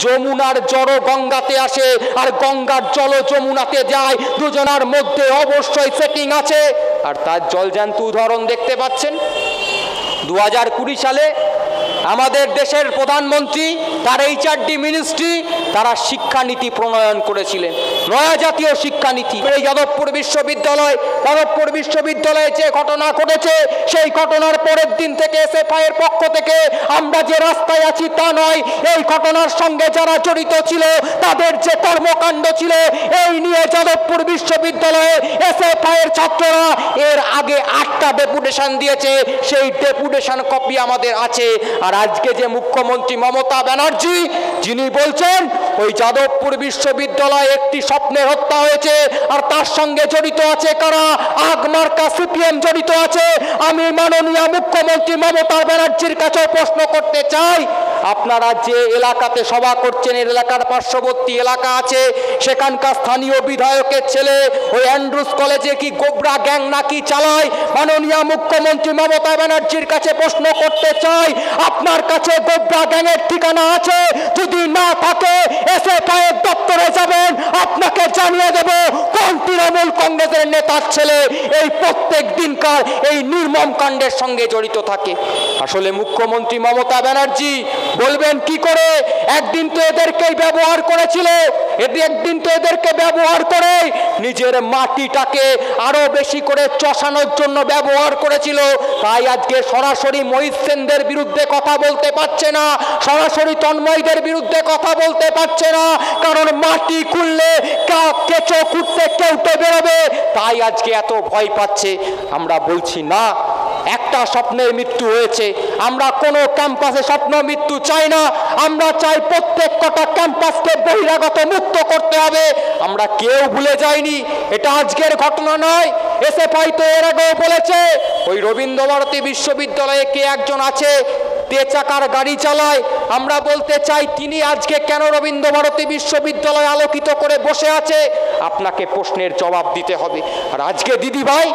যমুনার জড় গঙ্গাতে আসে আর গঙ্গার জল যমুনাতে যায়, দুজনার মধ্যে অবশ্যই সেটিং আছে। আর তার জলজ্যান্ত উদাহরণ দেখতে পাচ্ছেন 2020 সালে আমাদের দেশের প্রধানমন্ত্রী, তার HRD মিনিস্ট্রি, তারা শিক্ষানীতি প্রণয়ন করেছিলেন, নয়া জাতীয় শিক্ষানীতি। এই যাদবপুর বিশ্ববিদ্যালয়ে যে ঘটনা ঘটেছে, সেই ঘটনার পরের দিন থেকে SFI এর পক্ষ থেকে আমরা যে রাস্তায় আছি তা নয়, এই ঘটনার সঙ্গে যারা জড়িত ছিল তাদের যে কর্মকাণ্ড ছিল, এই নিয়ে যাদবপুর বিশ্ববিদ্যালয়ে SFI এর ছাত্ররা এর আগে 8টা ডেপুটেশন দিয়েছে, সেই ডেপুটেশন কপি আমাদের আছে। আর আজকে যে মুখ্যমন্ত্রী মমতা ব্যানার্জি, যিনি বলছেন ওই যাদবপুর বিশ্ববিদ্যালয়ে একটি স্বপ্নের হত্যা হয়েছে আর তার সঙ্গে জড়িত আছে কারা? আগমার্কা CPM জড়িত আছে। আমি মাননীয় মুখ্যমন্ত্রী মমতা ব্যানার্জির কাছে প্রশ্ন করতে চাই, আপনারা যে এলাকাতে সভা করছেন, এর এলাকার পার্শ্ববর্তী এলাকা আছে, সেখানকার স্থানীয় বিধায়কের ছেলে ওই অ্যান্ড্রুস কলেজে কি গোবরা গ্যাং নাকি চালায়? মাননীয় মুখ্যমন্ত্রী মমতা ব্যানার্জির কাছে প্রশ্ন করতে চাই, আপনার কাছে গোবরা গ্যাংয়ের ঠিকানা আছে? যদি না থাকে SFI এর দপ্তরে যাবেন, আপনাকে জানিয়ে দেব কোন তৃণমূল কংগ্রেসের নেতার ছেলে এই প্রত্যেক দিনকার এই নির্মম কাণ্ডের সঙ্গে জড়িত থাকে। আসলে মুখ্যমন্ত্রী মমতা ব্যানার্জি বলবেন কি করে? একদিন তো এদেরকেই ব্যবহার করেছিল, একদিন তো এদেরকে ব্যবহার করে নিজের মাটিটাকে আরো বেশি করে চষানোর জন্য ব্যবহার করেছিল। তাই আজকে সরাসরি মহিষ সেনদের বিরুদ্ধে কথা বলতে পারছে না, সরাসরি তন্ময়দের বিরুদ্ধে কথা বলতে পারছে না, কারণ মাটি খুললে কেঁচো খুঁড়তে কেউটে বেরোবে, তাই আজকে এত ভয় পাচ্ছে। আমরা বলছি না, একটা স্বপ্নের মৃত্যু হয়েছে, আমরা কোনো ক্যাম্পাসে স্বপ্ন মৃত্যু চাই না। আমরা চাই প্রত্যেক কটা ক্যাম্পাসকে বহিরাগত মুক্ত করতে হবে। আমরা কেউ ভুলে যাইনি, এটা আজকের ঘটনা নয়। SFI তো এর আগেও বলেছে, ওই রবীন্দ্রভারতী বিশ্ববিদ্যালয়ে কে একজন আছে তেচাকার গাড়ি চালায়। আমরা বলতে চাই, তিনি আজকে কেন রবীন্দ্রভারতী বিশ্ববিদ্যালয় আলোকিত করে বসে আছে? আপনাকে প্রশ্নের জবাব দিতে হবে। আর আজকে দিদিভাই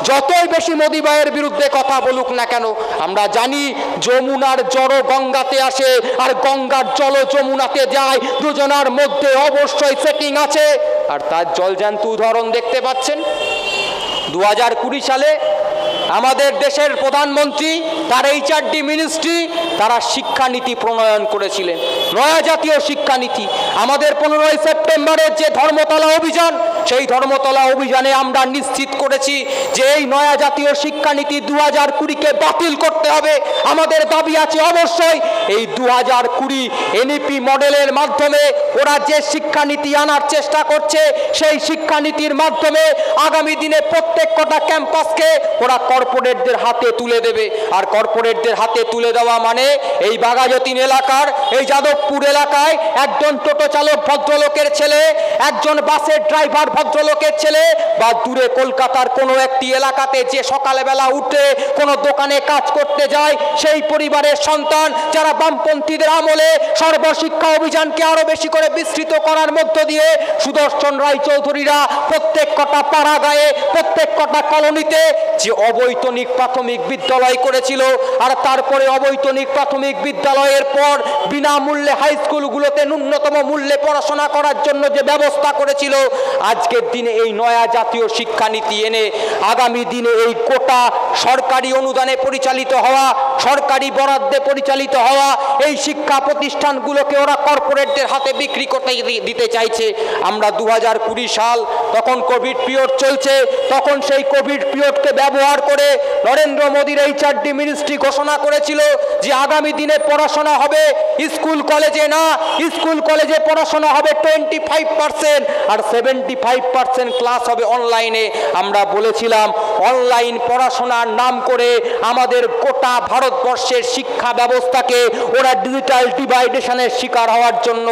যতই বেশি মোদি ভাইয়ের বিরুদ্ধে কথা বলুক না কেন, আমরা জানি যমুনার জড় গঙ্গাতে আসে আর গঙ্গার জল যমুনাতে যায়, দুজনার মধ্যে অবশ্যই সেটিং আছে। আর তার জলজ্যান্ত উদাহরণ দেখতে পাচ্ছেন 2020 সালে আমাদের দেশের প্রধানমন্ত্রী, তার HRD মিনিস্ট্রি, তারা শিক্ষানীতি প্রণয়ন করেছিলেন, নয়া জাতীয় শিক্ষানীতি। আমাদের 15ই সেপ্টেম্বরের যে ধর্মতলা অভিযান, সেই ধর্মতলা অভিযানে আমরা নিশ্চিত করেছি যে এই নয়া জাতীয় শিক্ষানীতি 2020-কে বাতিল করতে হবে। আমাদের দাবি আছে অবশ্যই এই 2020 NEP মডেলের মাধ্যমে ওরা যে শিক্ষানীতি আনার চেষ্টা করছে, সেই শিক্ষানীতির মাধ্যমে আগামী দিনে প্রত্যেক কটা ক্যাম্পাসকে ওরা কর্পোরেটদের হাতে তুলে দেবে। আর কর্পোরেটদের হাতে তুলে দেওয়া মানে এই বাঘাযতীন এলাকার, এই যাদবপুর এলাকায় একজন টোটো চালক ভদ্রলোকের ছেলে, একজন বাসের ড্রাইভার ভদ্রলোকের ছেলে, বা দূরে কলকাতার কোনো একটি এলাকাতে যে সকালবেলা উঠে কোনো দোকানে কাজ করতে যায়, সেই পরিবারের সন্তান, যারা বামপন্থীদের আমলে সর্বশিক্ষা অভিযানকে আরো বেশি করে বিস্তৃত করার মধ্য দিয়ে সুদর্শন রায়চৌধুরীরা প্রত্যেক কটা পাড়া গায়ে, প্রত্যেক কটা কলোনিতে যে অবৈতনিক প্রাথমিক বিদ্যালয় করেছিল, আর তারপরে অবৈতনিক প্রাথমিক বিদ্যালয়ের পর বিনামূল্যে হাই স্কুলগুলোতে ন্যূনতম মূল্যে পড়াশোনা করার জন্য যে ব্যবস্থা করেছিল, আজকের দিনে এই নয়া জাতীয় শিক্ষানীতি এনে আগামী দিনে এই কোটা সরকারি অনুদানে পরিচালিত হওয়া, সরকারি বরাদ্দে পরিচালিত হওয়া এই শিক্ষা প্রতিষ্ঠানগুলোকে ওরা কর্পোরেটদের হাতে বিক্রি করতে দিতে চাইছে। আমরা 2020 সাল, তখন কোভিড পিরিয়ড চলছে, তখন সেই কোভিড পিরিয়ডকে ব্যবহার করে নরেন্দ্র মোদীর HRD মিনিস্ট্রি ঘোষণা করেছিল যে আগামী দিনে পড়াশোনা হবে স্কুল কলেজে না, স্কুল কলেজে পড়াশোনা হবে 25% আর 75% ক্লাস হবে অনলাইনে। আমরা বলেছিলাম অনলাইন পড়াশোনার নাম করে আমাদের গোটা ভারতবর্ষের শিক্ষা ব্যবস্থাকে ওরা ডিজিটাল ডিভাইডেশনের শিকার হওয়ার জন্য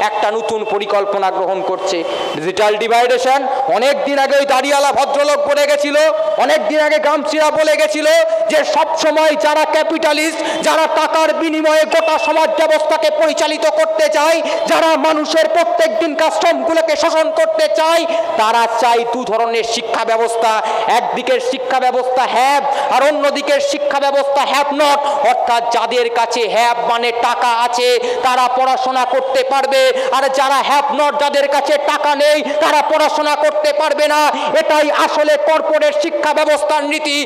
একটা নতুন পরিকল্পনা গ্রহণ করছে। ডিজিটাল ডিভাইডেশন অনেক দিন আগে ওই দাড়িওয়ালা ভদ্রলোক বলে গেছিল, অনেক দিন আগে গামছিরা বলে গেছিল যে সব সময় যারা ক্যাপিটালিস্ট, যারা টাকার বিনিময়ে গোটা সমাজ ব্যবস্থাকে পরিচালিত করতে চায়, যারা মানুষের প্রত্যেক দিনকার শ্রমগুলোকে শোষণ করতে চায়, তারা চায় দু ধরনের শিক্ষা ব্যবস্থা। একদিকের শিক্ষা ব্যবস্থা হ্যাঁ হ্যাভ, আর অন্যদিকের শিক্ষা ব্যবস্থা হ্যাভ নট, অর্থাৎ যাদের কাছে হ্যাভ মানে টাকা আছে তারা পড়াশোনা করতে পারবে, আর যারা হ্যাভ নট, যাদের কাছে টাকা নেই তারা পড়াশোনা করতে পারবে না। এটাই আসলে কর্পোরেট শিক্ষা ব্যবস্থার নীতি।